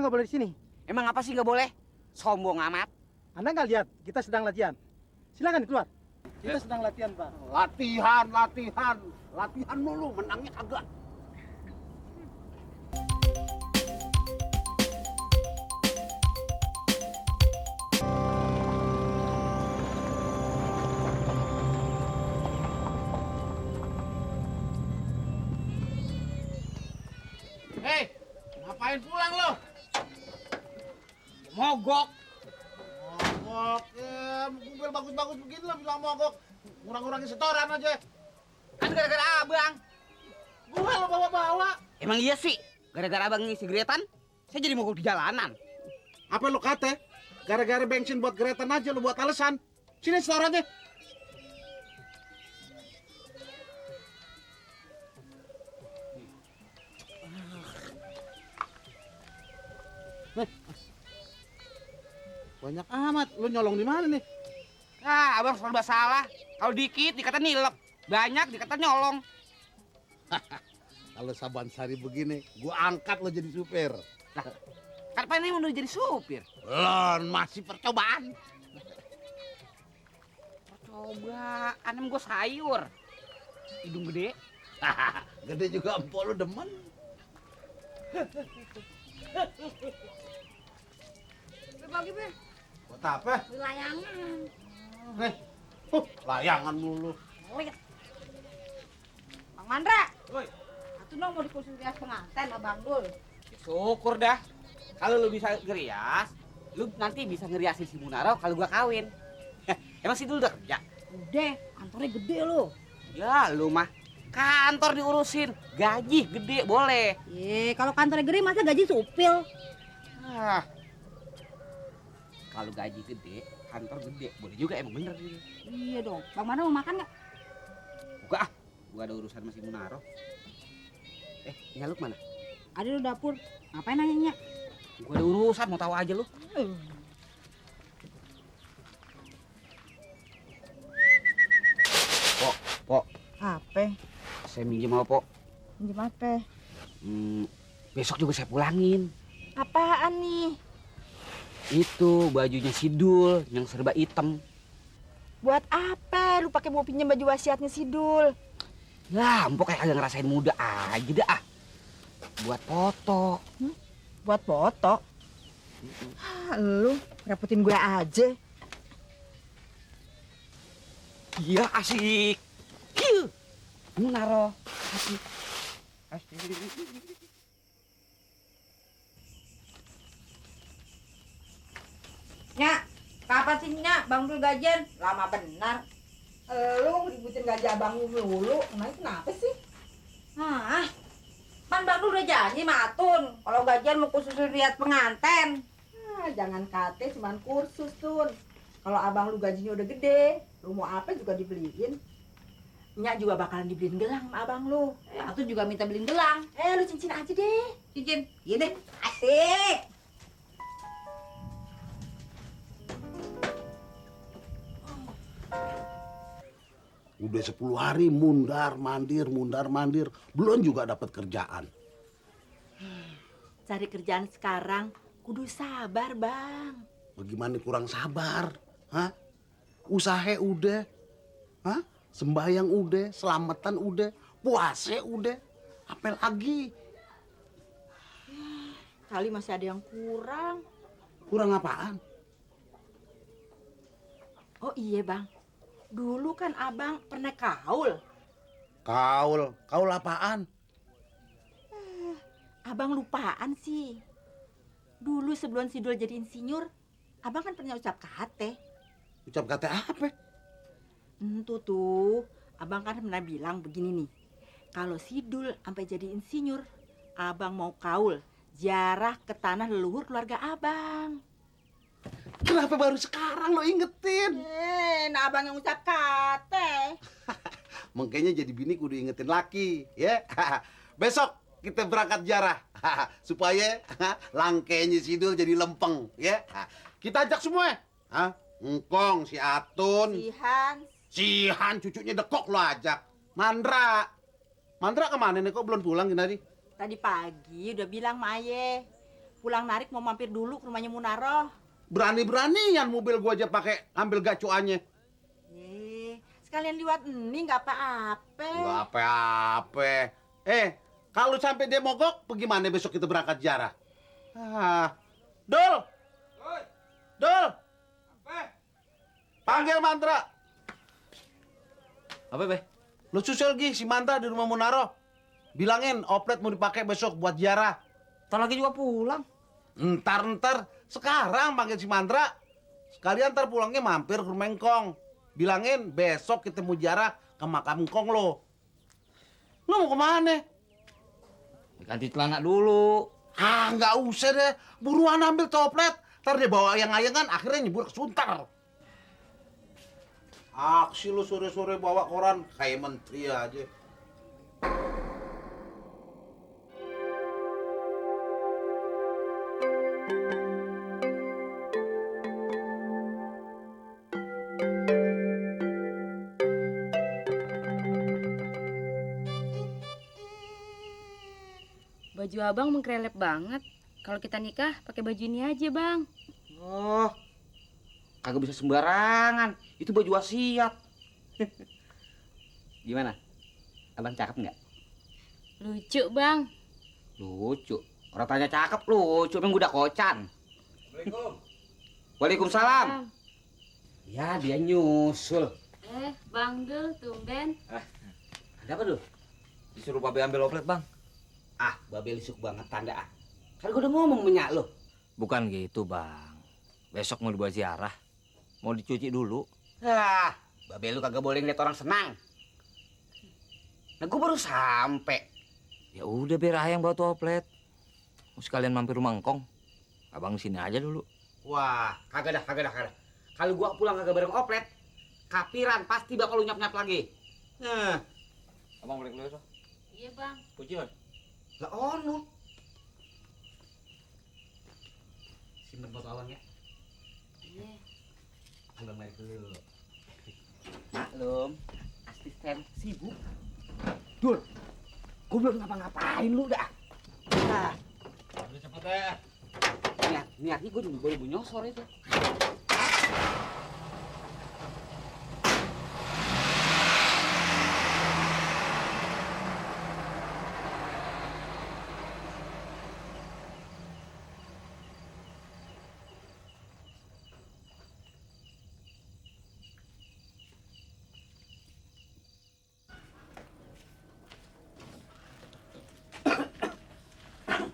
nggak boleh di sini. Emang apa sih nggak boleh? Sombong amat. Anda nggak lihat kita sedang latihan. Silakan keluar. Kita sedang latihan, Pak. Latihan mulu, menangnya kagak. Hei, ngapain pulang lo? Mogok. Mogok, mobil bagus-bagus begini lo bilang mogok. Ngurang-ngurangin setoran aja. Kan gara-gara abang. Gua lo bawa-bawa. Emang iya sih. Gara-gara abang ngisi geretan, saya jadi mogok di jalanan. Apa lo kate? Gara-gara bensin buat geretan aja lo buat alasan. Sini setorannya. Banyak amat. Lo nyolong di mana nih? Ah, abang serba salah. Kalau dikit dikata nilep, banyak dikata nyolong. Kalau Saban Sari begini, gua angkat lo jadi supir. Lah, kapan ini mau jadi supir? Belum, masih percobaan. Percobaan, em gue sayur. Hidung gede. Gede juga empok lo demen. Pagi, Be. Buat apa? Beli layangan. Layangan mulu. Lihat. Bang Mandra. Woi. Atuh dong mau dikursus rias pengantin sama Bang Dul. Syukur dah. Kalau lu bisa ngerias, lu nanti bisa ngeriasin si Munaro kalau gua kawin. Emang si Dul udah kerja? Udah, kantornya gede lo. Ya, lu mah kantor diurusin, gaji gede boleh. Kalau kantornya gede masa gaji supil? Ah. Kalau gaji gede, kantor gede, boleh juga emang bener gitu. Iya dong. Bang Mandra mau makan nggak? Buka ah, gua ada urusan sama si Munaro. Nyaluk mana? Ada di dapur. Ngapain nanya? Gua ada urusan, mau tahu aja lu. Pok. Apa? Saya minjem apa, Pok? Pinjam apa? Besok juga saya pulangin. Apaan nih? Itu bajunya Sidul yang serba hitam. Buat apa? Lu pakai mau pinjam baju wasiatnya Sidul? Lah, empok kayak agak ngerasain muda aja dah ah. Buat foto. Buat foto? Lu repotin gue aja. Iya asik. Kieu. Munaro. Asik. Asik. Nyak, kapan sih Nyak Bang Dul gajian? Lama benar. Lu ributin gaji abang lu dulu. Emang kenapa sih? Hah? Kan Bang Dul udah janji sama Atun. Kalau gajian mau kursus rias penganten. Jangan kate cuman kursus, Tun. Kalau abang lu gajinya udah gede, lu mau apa juga dibeliin. Nyak juga bakalan dibeliin gelang sama abang lu. Atun juga minta beliin gelang. Lu cincin aja deh. Cincin? Iya deh. Asik. Udah 10 hari mundar mandir. Belum juga dapat kerjaan. Cari kerjaan sekarang kudu sabar, Bang. Bagaimana kurang sabar? Hah? Usaha udah. Hah? Sembayang udah, selamatan udah, puasa udah. Apa lagi? Kali masih ada yang kurang. Kurang apaan? Oh iya, Bang. Dulu kan abang pernah kaul. Kaul apaan? Abang lupaan sih. Dulu sebelum Sidul jadi insinyur, abang kan pernah ucap kate. Ucap kata apa? Entu tuh, abang kan pernah bilang begini nih. Kalau Sidul sampai jadi insinyur, abang mau kaul, ziarah ke tanah leluhur keluarga abang. Kenapa baru sekarang lo ingetin? Nah abang yang ucap kate. Makanya jadi bini kudu ingetin laki, ya. Besok kita berangkat ziarah supaya langkainya Sidul jadi lempeng, ya. Kita ajak semua, Engkong, si Atun, si Han, cucunya Dekok lo ajak. Mandra kemana nih? Kok belum pulang gini? Tadi pagi udah bilang sama Aye. pulang narik mau mampir dulu ke rumahnya Munaroh. Berani-beranian mobil gua aja pakai ambil gacuannya. Sekalian liwat ini nggak apa-apa. Nggak apa-apa. Kalau sampai dia mogok, bagaimana besok kita berangkat ziarah? Dul! Dul! Panggil Mantra. Apa, Be? Lu susul Gi, si Mantra di rumah Munaro. Bilangin oplet mau dipakai besok buat ziarah. Ntar lagi juga pulang. Ntar. Sekarang panggil si Mantra. Sekalian ntar pulangnya mampir ke rumah Engkong. Bilangin besok kita mau ziarah ke makam Engkong lo. Lu mau kemana? Ganti celana dulu. Nggak usah deh. Buruan ambil toplet. Ntar dia bawa ayang-ayangan, akhirnya nyebur ke Suntar. Aksi lu sore-sore bawa koran, kayak menteri aja. Baju abang mengkrelep banget. Kalau kita nikah pakai baju ini aja, Bang. Oh, kagak bisa sembarangan. Itu baju wasiat. Gimana? Abang cakep nggak? Lucu, Bang. Lucu. Orang tanya cakep lucu, emang udah kocan. Assalamualaikum. Waalaikumsalam. Ya, dia nyusul. Bang Dul, tumben. Ada apa dulu? Disuruh Babe ambil oplet, Bang. Babe lisuk banget tanda. Kan gue udah ngomong menyak lo. Bukan gitu, Bang. Besok mau dibawa ziarah. Mau dicuci dulu. Babe lu kagak boleh ngeliat orang senang. Nah, gue baru sampai. Ya udah biar ayang bawa tuh oplet. Mau sekalian mampir rumah Engkong. Abang sini aja dulu. Wah, kagak dah. Kalau gua pulang kagak bareng oplet, kapiran pasti bakal lu nyap-nyap lagi. Abang boleh keluar, Iya, Bang. Kunci, Bang. Lah ono. Simpen foto abang ya. Iya. Abang balik dulu. Maklum, asisten sibuk. Dul, gua belum ngapa-ngapain lu dah. Nah, Udah cepet deh. niatnya gua juga boleh nyosor itu.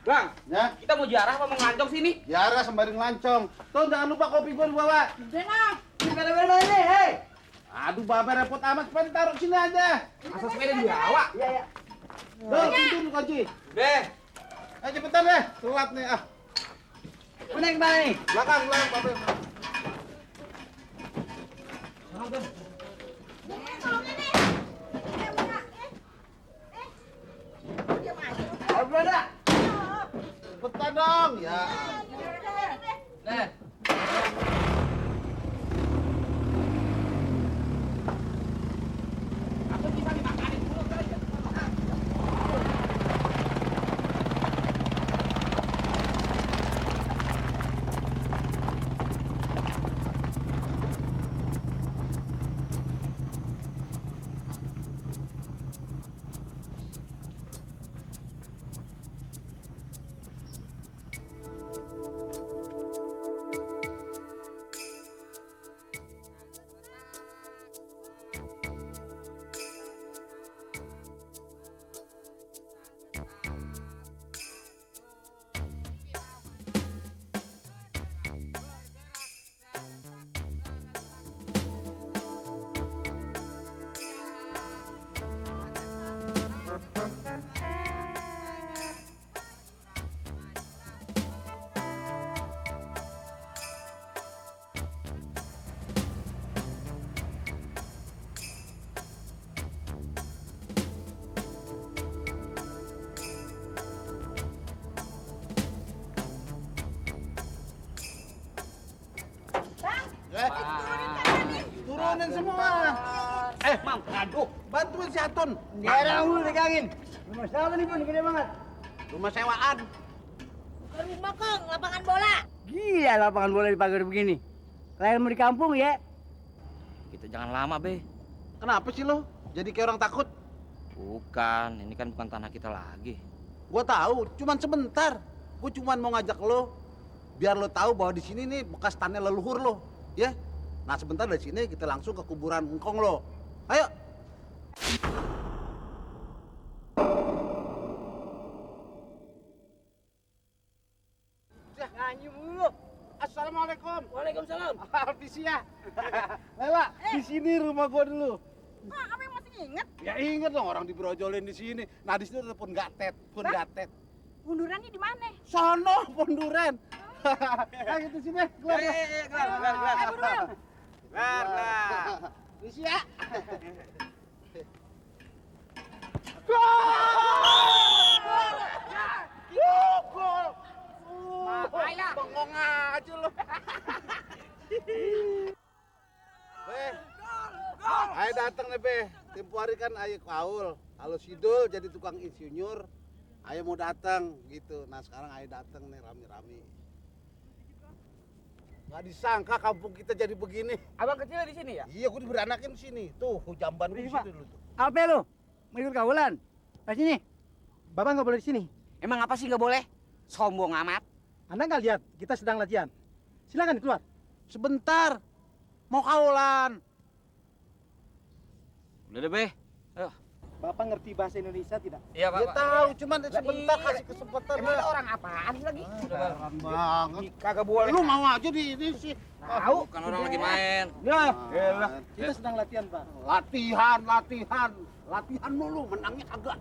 Bang, Ya, kita mau ziarah apa mau ngelancong sini? ziarah sembari ngelancong. Tuh jangan lupa kopi gua dibawa. Udah nah. Ini beda-beda nih, hei. Aduh, Babe repot amat, sepeda taruh sini aja. Masa sepeda dibawa? Iya. Tuh, pintu lu kunci. Deh. Cepetan deh, telat nih. Mana yang kemana nih? Belakang, Babe. Cepetan dong. Ya. Deh. Turunin semua. Mam, aduh. Bantuin si Atun. Daerah dulu pegangin. Rumah siapa nih, Pun? Gede banget. Rumah sewaan. ke rumah Kong, lapangan bola. Gila lapangan bola di pagar begini. Lain mau di kampung ya. Kita jangan lama, Be. Kenapa sih lo? Jadi kayak orang takut? Bukan, ini kan bukan tanah kita lagi. Gua tahu, cuman sebentar. Gua cuman mau ngajak lo biar lo tahu bahwa di sini nih bekas tanah leluhur lo, ya. Nah, sebentar dari sini kita langsung ke kuburan engkong lo. Ayo. Nyanyi mulu. Assalamualaikum. Waalaikumsalam. Alvisia. Lela, di sini rumah gua dulu. Ah, apa yang masih inget? Ya inget dong orang dibrojolin di sini. Nah, di sini ada pun gatet, pun gatet. Bundurannya di mana? Sono ponduren. Ayo di sini, keluar. Keluar. Alvisia. Gol! Makanya. Bengong aja lo. Be, ayo datang nih Be. Tempo hari kan ayo kaul. Kalau Sidul jadi tukang insinyur, ayo mau datang gitu. Nah sekarang ayo datang nih rame-rame. Gak disangka kampung kita jadi begini. Abang kecil di sini ya? Iya, gue beranakin di sini. Tuh, jamban gue di Pak. situ dulu tuh. Apa lu? Mau ikut kawilan? Pas sini. Bapak nggak boleh di sini. Emang apa sih nggak boleh? Sombong amat. Anda nggak lihat kita sedang latihan. Silakan keluar. Sebentar, mau kaulan. Udah deh, Be. Ayo. Bapak ngerti bahasa Indonesia tidak? Iya, Dia tahu, cuman sebentar iya. kasih kesempatan. Emang lah. orang apaan sih lagi? Heran banget. Kagak boleh. Lu mau aja di ini sih. Tahu? Bukan orang lagi main. Ya, Kita sedang latihan, Pak. latihan mulu, menangnya kagak.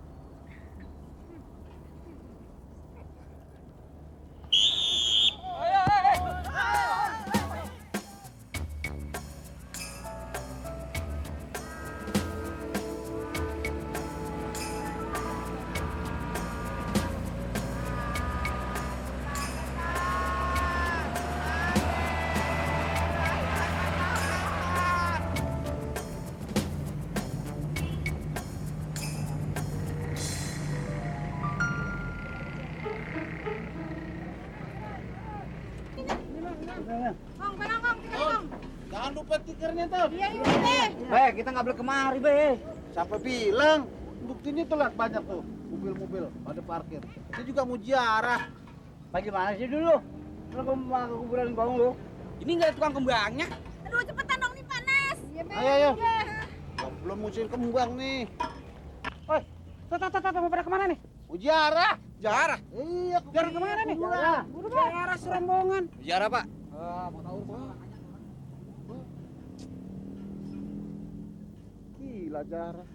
Kong, pelang Kong, tinggal Kong. Jangan lupa tikernya tuh. Iya, iya. Be, kita nggak boleh kemari, Be. Siapa bilang? Buktinya tuh lihat banyak tuh mobil-mobil pada parkir. Dia juga mau ziarah. Bagaimana sih dulu? Lu ke kuburan bang lu. Ini nggak ada tukang kembangnya. Aduh, cepetan dong, nih panas. Iya, Be. Ayo. Belum musim kembang nih. Tata, mau pada kemana nih? Mau ziarah. Jarah. Iya, Ziarah kemana nih? Ziarah. Jarah serombongan. Bicara, Pak. Gila ziarah.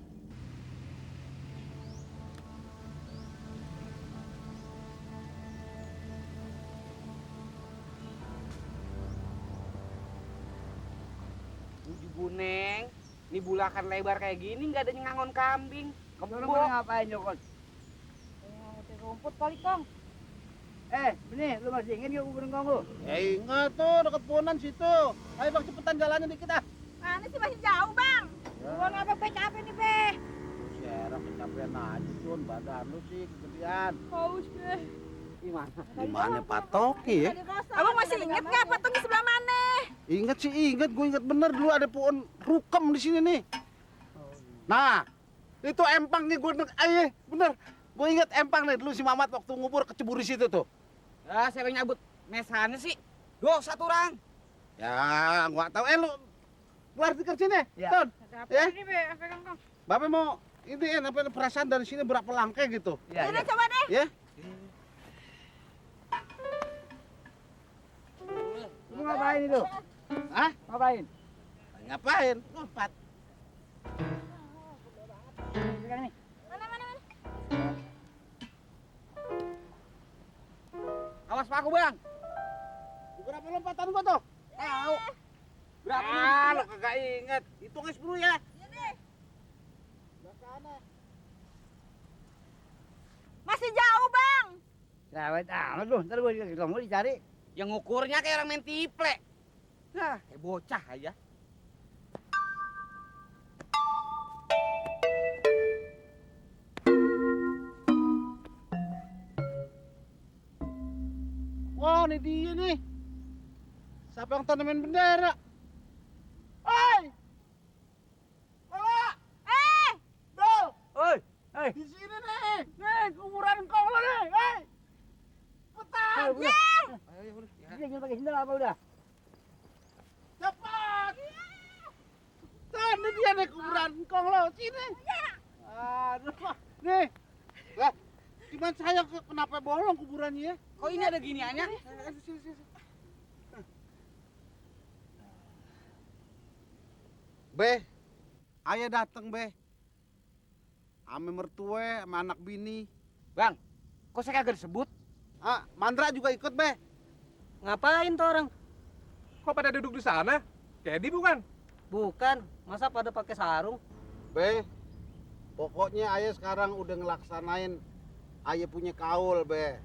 Di Buneng, ini bulakan lebar kayak gini nggak ada ngangon kambing. Lu Kebun. mau ngapain, Jokon? Ngetik rumput kali, Kong. Benih, lu masih ingin gak kuburan bang lu? Ya ingat tuh dekat pohonan situ. Ayo bang cepetan jalannya dikit ah. Mana sih masih jauh, Bang? Buruan apa, Be? Capek nih, Be. Serap kecapean aja Jun, badan lu sih kegedean. Haus, Be. Gimana? Gimana Pak Toki ya? Abang masih inget nggak patungnya sebelah mana? Ingat sih ingat, gue ingat bener dulu ada pohon rukem di sini nih. Nah, itu empang nih gue bener. Gue ingat empang nih dulu si Mamat waktu ngubur kecebur di situ tuh. Ah, siapa yang nyabut mesannya sih? Dosa tuh orang. Ya, gua tahu. Lu keluar di sini, Ya. Ton. Ya, Ini, Be. Pegang, Kong. Bapak mau ini apa perasaan dari sini berapa langkah gitu? Iya, Ini iya. coba deh. Ya. Lu ngapain itu? Hah? Ngapain? Ngapain? Lompat. Pegang nih. Mana, mana, mana? Awas paku bang. Berapa lompatan gua tuh? Tahu. Berapa? Ah, lo kagak inget. Hitung 10 ya. Iya deh. Masih jauh, Bang. Cerewet amat lu, ntar gue ketemu dicari. Yang ngukurnya kayak orang main tiple. Nah, kayak bocah aja. Oh, ini dia nih. Siapa yang tanamin bendera? Hei! Lola! Dol! Oi, hei. Di sini nih! Nih, kuburan kong lo nih! Hei! Cepetan! Dia jangan pakai sendal apa udah? Cepat! Cepetan, ini dia nih kuburan kong lo. Sini! Aduh, nih! Lah, gimana saya kenapa bolong kuburannya ya? Kok ini ada giniannya? Sini. Be, ayah dateng be. Ame mertue sama anak bini. Bang, kok saya kagak disebut? Ah, Mandra juga ikut be. Ngapain tuh orang? Kok pada duduk di sana? Kedi bukan? Bukan, masa pada pakai sarung? Be, pokoknya ayah sekarang udah ngelaksanain ayah punya kaul be.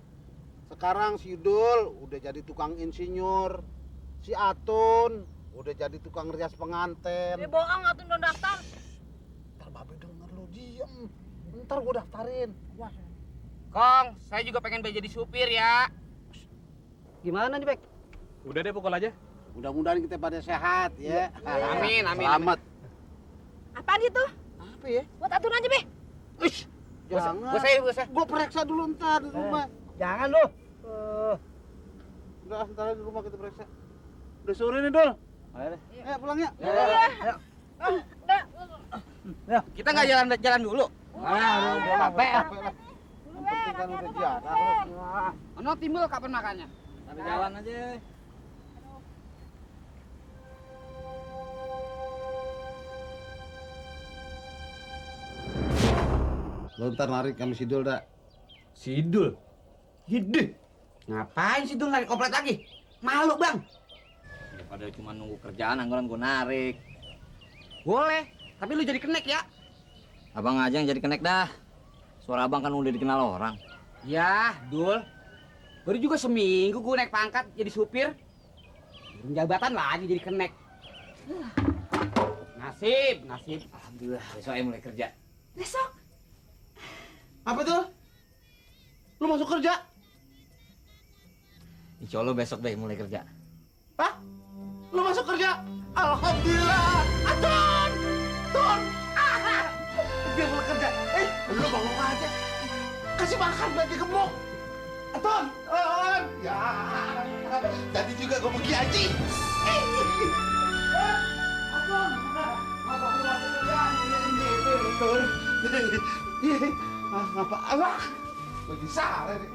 Sekarang si Dul udah jadi tukang insinyur. Si Atun udah jadi tukang rias penganten. bohong atau udah daftar. Ntar babe denger lu diem. Ntar gua daftarin. Kong, saya juga pengen jadi supir ya. Gimana nih, Bek? Udah deh pukul aja. Mudah-mudahan kita pada sehat ya. Amin, amin. Selamat. Apaan itu? Apa ya? Buat atun aja, Be. Ush, Jangan. bos saya. Gua periksa dulu ntar di rumah. Jangan lu. Udah, ntar di rumah kita periksa. Udah sore nih, Dul. Ayo deh. Pulang ya. Kita nggak jalan dulu. Capek lah. Yang penting kan udah ziarah. Ono timbul kapan makannya? Sambil jalan aja. Lo ntar narik kami Sidul dah. Sidul. Hidih. Ngapain sih tuh narik komplet lagi? Malu bang. Daripada cuma nunggu kerjaan, anggaran gue narik. Boleh, tapi lu jadi kenek ya. Abang aja yang jadi kenek dah. Suara abang kan udah dikenal orang. Ya, Dul. Baru juga seminggu gue naik pangkat jadi supir. Belum jabatan lagi jadi kenek. Nasib. Alhamdulillah, besok aja mulai kerja. Besok. Apa tuh? Lu masuk kerja? Insya Allah besok deh mulai kerja. Hah? Lu masuk kerja? Alhamdulillah. Atun! Tun! Dia mulai kerja. Lu bangun aja. Kasih makan bagi gemuk. Atun! Atun! Ya. Tadi juga gue pergi haji. Atun! Masa lu masuk kerja? Tun! Ngapa? Lagi salah nih.